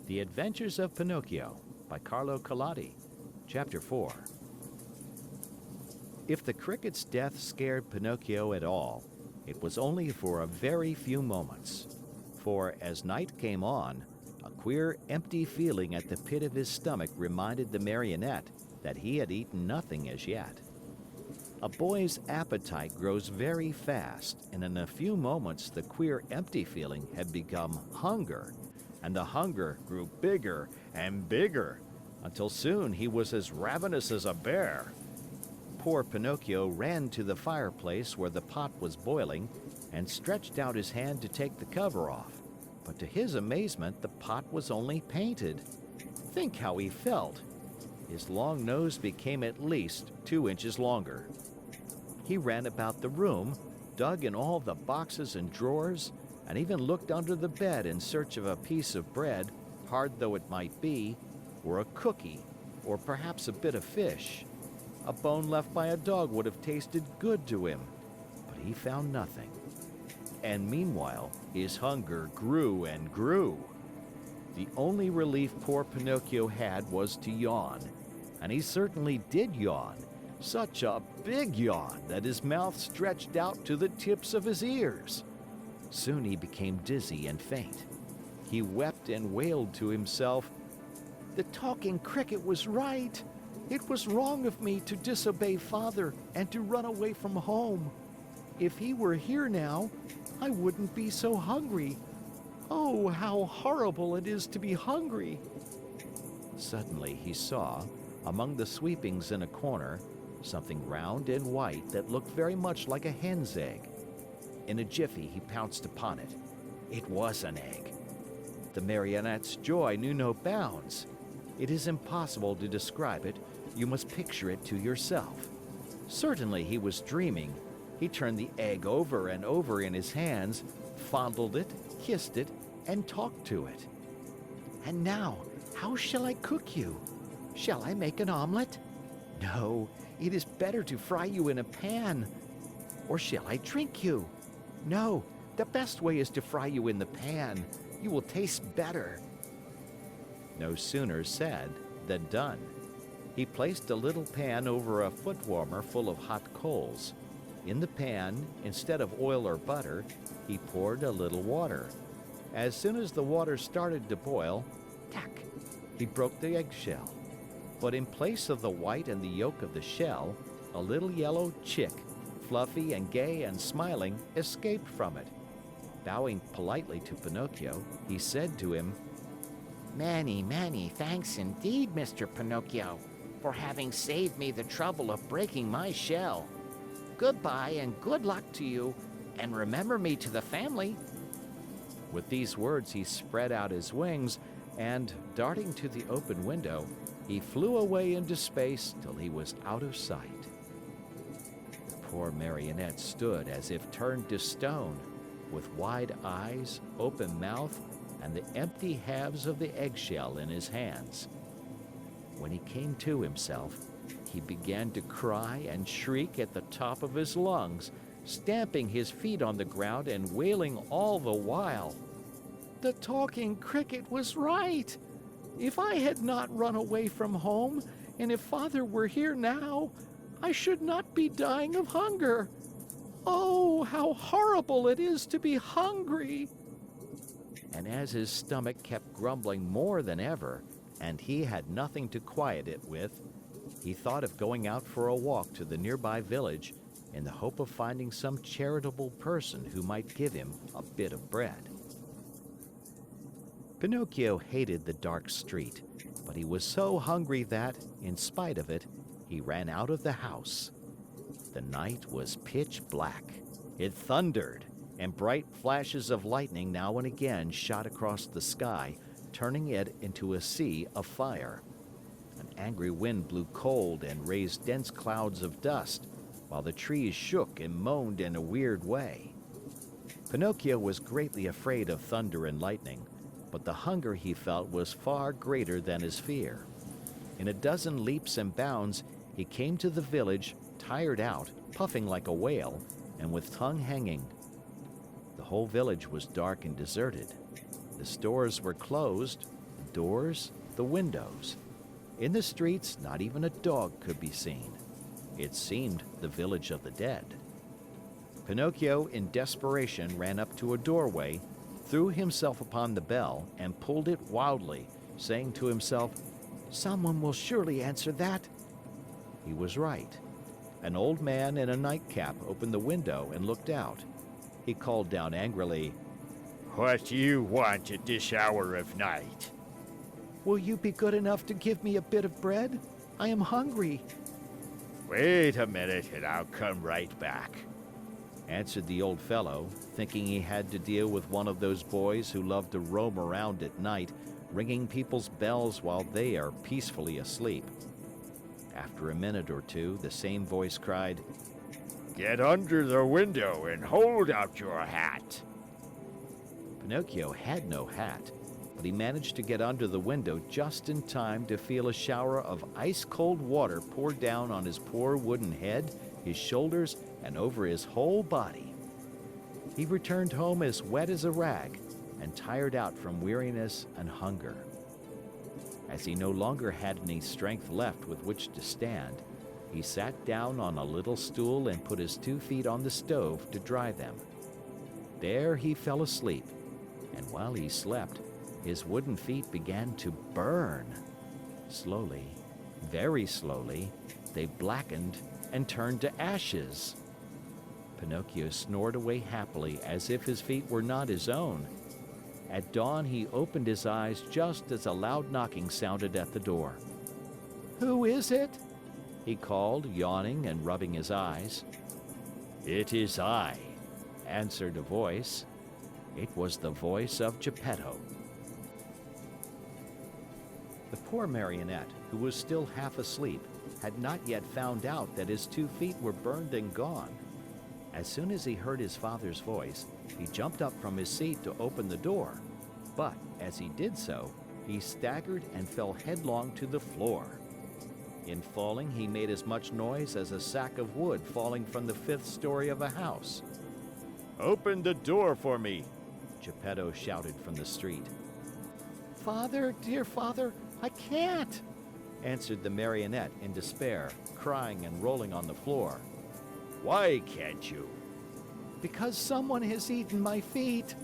The Adventures of Pinocchio by Carlo Collodi, Chapter 4. If the cricket's death scared Pinocchio at all, it was only for a very few moments. For as night came on, a queer, empty feeling at the pit of his stomach reminded the Marionette that he had eaten nothing as yet. A boy's appetite grows very fast, and in a few moments the queer, empty feeling had become hunger, and the hunger grew bigger and bigger, until soon he was as ravenous as a bear. Poor Pinocchio ran to the fireplace where the pot was boiling and stretched out his hand to take the cover off, but to his amazement the pot was only painted. Think how he felt! His long nose became at least 2 inches longer. He ran about the room, dug in all the boxes and drawers, and even looked under the bed in search of a piece of bread, hard though it might be, or a cookie, or perhaps a bit of fish. A bone left by a dog would have tasted good to him, but he found nothing. And meanwhile, his hunger grew and grew. The only relief poor Pinocchio had was to yawn, and he certainly did yawn. Such a big yawn that his mouth stretched out to the tips of his ears. Soon he became dizzy and faint. He wept and wailed to himself, "The talking cricket was right. It was wrong of me to disobey Father and to run away from home. If he were here now, I wouldn't be so hungry. Oh, how horrible it is to be hungry!" Suddenly he saw, among the sweepings in a corner, something round and white that looked very much like a hen's egg. In a jiffy he pounced upon it. It was an egg. The Marionette's joy knew no bounds. It is impossible to describe it. You must picture it to yourself. Certainly he was dreaming. He turned the egg over and over in his hands, fondled it, kissed it, and talked to it. "And now, how shall I cook you? Shall I make an omelet? No, it is better to fry you in a pan. Or shall I drink you? No, the best way is to fry you in the pan. You will taste better." No sooner said than done. He placed a little pan over a foot warmer full of hot coals. In the pan, instead of oil or butter, he poured a little water. As soon as the water started to boil, tack, he broke the eggshell. But in place of the white and the yolk of the shell, a little yellow chick, fluffy and gay and smiling, escaped from it. Bowing politely to Pinocchio, he said to him, Many thanks indeed, Mr. Pinocchio, for having saved me the trouble of breaking my shell. Goodbye and good luck to you, and remember me to the family." With these words he spread out his wings, and, darting to the open window, he flew away into space till he was out of sight. The poor Marionette stood as if turned to stone, with wide eyes, open mouth, and the empty halves of the eggshell in his hands. When he came to himself, he began to cry and shriek at the top of his lungs, stamping his feet on the ground and wailing all the while. "The talking cricket was right! If I had not run away from home, and if Father were here now, I should not be dying of hunger. Oh, how horrible it is to be hungry!" And as his stomach kept grumbling more than ever, and he had nothing to quiet it with, he thought of going out for a walk to the nearby village in the hope of finding some charitable person who might give him a bit of bread. Pinocchio hated the dark street, but he was so hungry that, in spite of it, he ran out of the house. The night was pitch black. It thundered, and bright flashes of lightning now and again shot across the sky, turning it into a sea of fire. An angry wind blew cold and raised dense clouds of dust, while the trees shook and moaned in a weird way. Pinocchio was greatly afraid of thunder and lightning, but the hunger he felt was far greater than his fear. In a dozen leaps and bounds, he came to the village, tired out, puffing like a whale, and with tongue hanging. The whole village was dark and deserted. The stores were closed, doors, the windows. In the streets, not even a dog could be seen. It seemed the village of the dead. Pinocchio, in desperation, ran up to a doorway, threw himself upon the bell, and pulled it wildly, saying to himself, "Someone will surely answer that." He was right. An old man in a nightcap opened the window and looked out. He called down angrily, "What do you want at this hour of night?" "Will you be good enough to give me a bit of bread? I am hungry," "Wait a minute and I'll come right back," answered the old fellow, thinking he had to deal with one of those boys who love to roam around at night, ringing people's bells while they are peacefully asleep. After a minute or two, the same voice cried, "Get under the window and hold out your hat." Pinocchio had no hat, but he managed to get under the window just in time to feel a shower of ice-cold water pour down on his poor wooden head, his shoulders, and over his whole body. He returned home as wet as a rag and tired out from weariness and hunger. As he no longer had any strength left with which to stand, he sat down on a little stool and put his 2 feet on the stove to dry them. There he fell asleep, and while he slept, his wooden feet began to burn. Slowly, very slowly, they blackened and turned to ashes. Pinocchio snored away happily as if his feet were not his own. At dawn, he opened his eyes just as a loud knocking sounded at the door. "Who is it?" he called, yawning and rubbing his eyes. "It is I," answered a voice. It was the voice of Geppetto. The poor marionette, who was still half asleep, had not yet found out that his 2 feet were burned and gone. As soon as he heard his father's voice, he jumped up from his seat to open the door. But as he did so, he staggered and fell headlong to the floor. In falling, he made as much noise as a sack of wood falling from the 5th story of a house. "Open the door for me," Geppetto shouted from the street. "Father, dear father, I can't," answered the marionette in despair, crying and rolling on the floor. "Why can't you?" "Because someone has eaten my feet."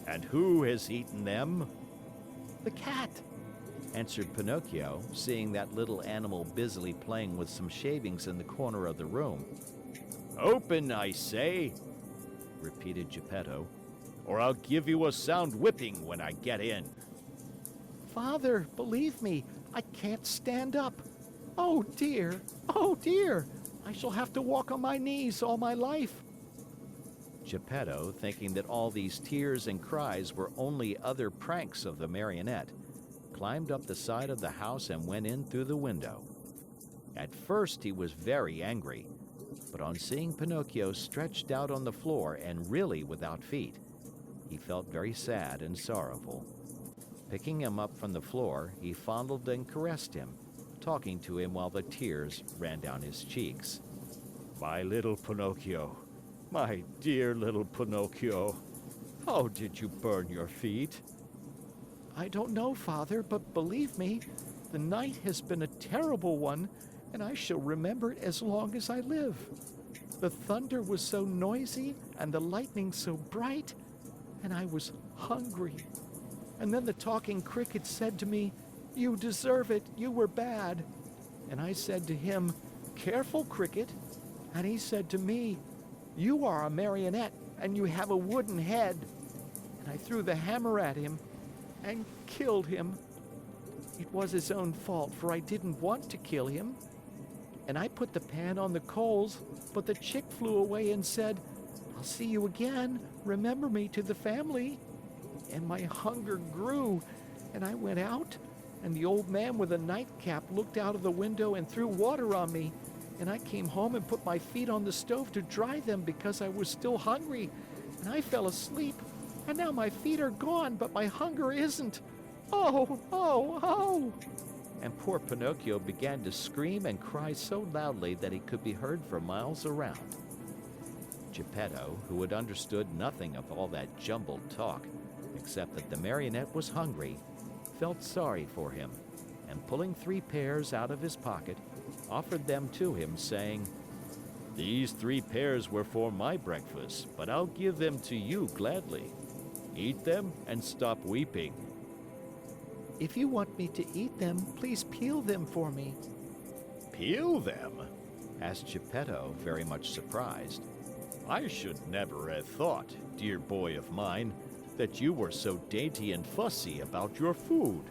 "And who has eaten them?" "The cat," answered Pinocchio, seeing that little animal busily playing with some shavings in the corner of the room. "Open, I say," repeated Geppetto, "or I'll give you a sound whipping when I get in." "Father, believe me, I can't stand up. Oh dear, I shall have to walk on my knees all my life." Geppetto, thinking that all these tears and cries were only other pranks of the marionette, climbed up the side of the house and went in through the window. At first he was very angry, but on seeing Pinocchio stretched out on the floor and really without feet, he felt very sad and sorrowful. Picking him up from the floor, he fondled and caressed him, talking to him while the tears ran down his cheeks. "My little Pinocchio, my dear little Pinocchio, how did you burn your feet?" "I don't know, Father, but believe me, the night has been a terrible one, and I shall remember it as long as I live. The thunder was so noisy and the lightning so bright, and I was hungry. And then the talking cricket said to me, 'You deserve it, you were bad.' And I said to him, 'Careful, cricket.' And he said to me, 'You are a marionette, and you have a wooden head.' And I threw the hammer at him and killed him. It was his own fault, for I didn't want to kill him. And I put the pan on the coals, but the chick flew away and said, 'I'll see you again, remember me to the family.' And my hunger grew, and I went out, and the old man with a nightcap looked out of the window and threw water on me. And I came home and put my feet on the stove to dry them because I was still hungry. And I fell asleep, and now my feet are gone, but my hunger isn't. Oh, oh, oh!" And poor Pinocchio began to scream and cry so loudly that he could be heard for miles around. Geppetto, who had understood nothing of all that jumbled talk, except that the marionette was hungry, felt sorry for him, and pulling 3 pears out of his pocket, offered them to him, saying, "These 3 pears were for my breakfast, but I'll give them to you gladly. Eat them and stop weeping." "If you want me to eat them, please peel them for me." "Peel them?" asked Geppetto, very much surprised. "I should never have thought, dear boy of mine, that you were so dainty and fussy about your food.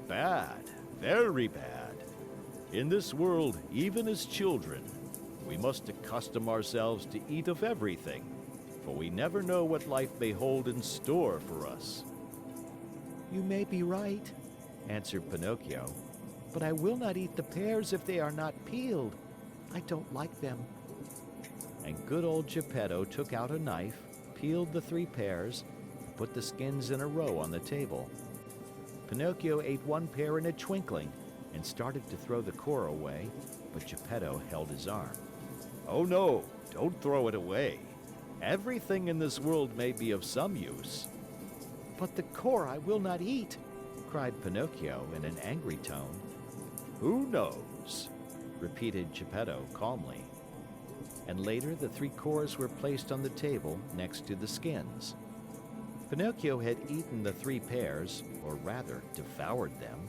Bad, very bad. In this world, even as children, we must accustom ourselves to eat of everything, for we never know what life may hold in store for us." "You may be right," answered Pinocchio, "but I will not eat the pears if they are not peeled. I don't like them." And good old Geppetto took out a knife, peeled the 3 pears, and put the skins in a row on the table. Pinocchio ate 1 pear in a twinkling and started to throw the core away, but Geppetto held his arm. "Oh no, don't throw it away. Everything in this world may be of some use." "But the core I will not eat," cried Pinocchio in an angry tone. "Who knows?" repeated Geppetto calmly. And later the 3 cores were placed on the table next to the skins. Pinocchio had eaten the 3 pears, or rather devoured them.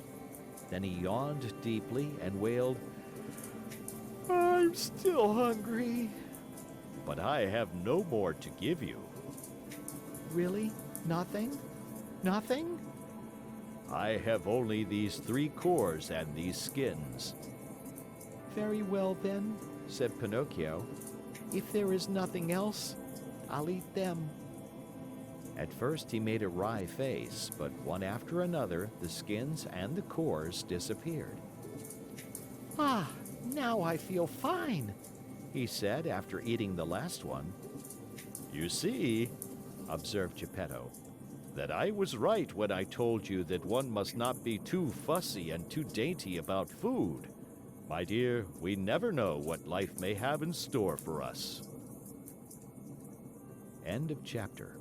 Then he yawned deeply and wailed, "I'm still hungry." "But I have no more to give you." "Really? Nothing? Nothing?" "I have only these 3 cores and these skins." "Very well then," said Pinocchio. "If there is nothing else, I'll eat them." At first he made a wry face, but one after another the skins and the cores disappeared. "Ah, now I feel fine," he said after eating the last one. "You see," observed Geppetto, "that I was right when I told you that one must not be too fussy and too dainty about food. My dear, we never know what life may have in store for us." End of chapter.